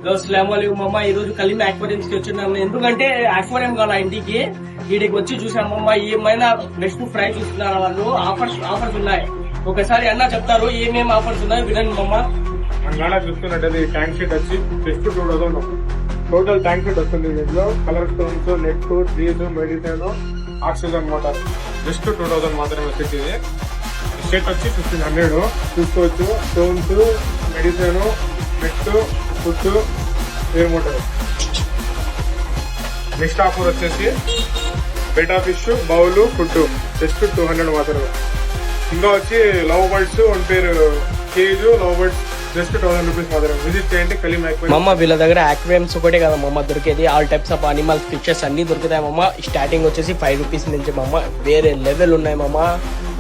అస్సలాముఅలైకుం మమ్మ. ఈ రోజు కలిమి అక్వేరియంస్ కి వచ్చినాము. ఎందుకంటే అక్వేరియం కావాలి ఇంటికి. వీడికి వచ్చి చూసామమ్మ. ఏమైనా బెస్ట్ ఫ్రై చూస్తున్నారు వాళ్ళు. ఆఫర్స్ ఉన్నాయి. ఒకసారి అన్న చెప్తారు ఏమేమి ఆఫర్స్ ఉన్నాయి వినండి మమ్మ. మన చూస్తున్నట్టు ట్యాంక్ షీట్ వచ్చి జస్ట్ 2000 టోటల్ ట్యాంక్ షీట్ వస్తుంది. దీంట్లో colour stones, net, trees, medicine, oxygen motor just 2000 మాత్రమే వచ్చేది. షీట్ వచ్చి 1500 చూసుకోవచ్చు. Stones, medicine, net, food, air motor. Next offer వచ్చేసి betta fish, bowl, food just 200 మాత్రమే. ఇంకా వచ్చి love birds one pair cage love birds just 1000 rupees మాత్రమే. Visit చేయండి కలిమి అక్వేరియం. మమ్మ వీళ్ళ దగ్గర అక్వేరియంస్ ఒకటే కదా మమ్మ దొరికేది. All types of animals, fishes అన్ని దొరుకుతాయి మమ్మ. స్టార్టింగ్ వచ్చేసి 5 రూపీస్ నుంచి మమ్మ. వేరే లెవెల్ ఉన్నాయి మమ్మ.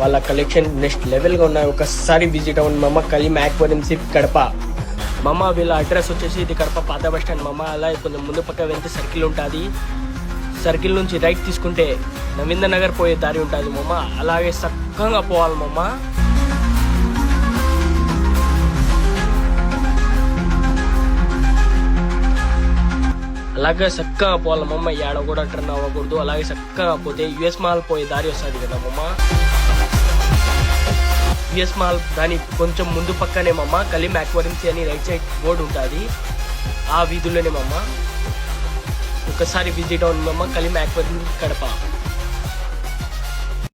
వాళ్ళ కలెక్షన్ నెక్స్ట్ లెవెల్ గా ఉన్నాయి. ఒకసారి విజిట్ అవ్వండి మమ్మ. కలిమి అక్వేరియంస్ కడప మమ్మ. వీళ్ళ అడ్రస్ వచ్చేసి ఇది కడప పాత బస్ స్టాండ్ మమ్మ. అలా కొంచెం ముందు పక్క వెళ్తే సర్కిల్ ఉంటుంది. సర్కిల్ నుంచి రైట్ తీసుకుంటే నవీంద్ర నగర్ పోయే దారి ఉంటుంది మమ్మ. అలాగే చక్కగా పోవాలి మమ్మ. అలాగే చక్కగా పోవాలి మమ్మ. ఏడ కూడా టర్న్ అవ్వకూడదు. అలాగే చక్కగా పోతే యుఎస్ మాల్ పోయే దారి వస్తుంది కదా మమ్మ. యుఎస్ మాల్ దాని కొంచెం ముందు పక్కనే మమ్మ కలిమి అక్వేరియంస్ అని రైట్ సైడ్ బోర్డు ఉంటుంది. ఆ వీధుల్లోనే మమ్మ. ఒకసారి విజిట్ అవ్వండి మమ్మ. కలిమి అక్వేరియం కడప.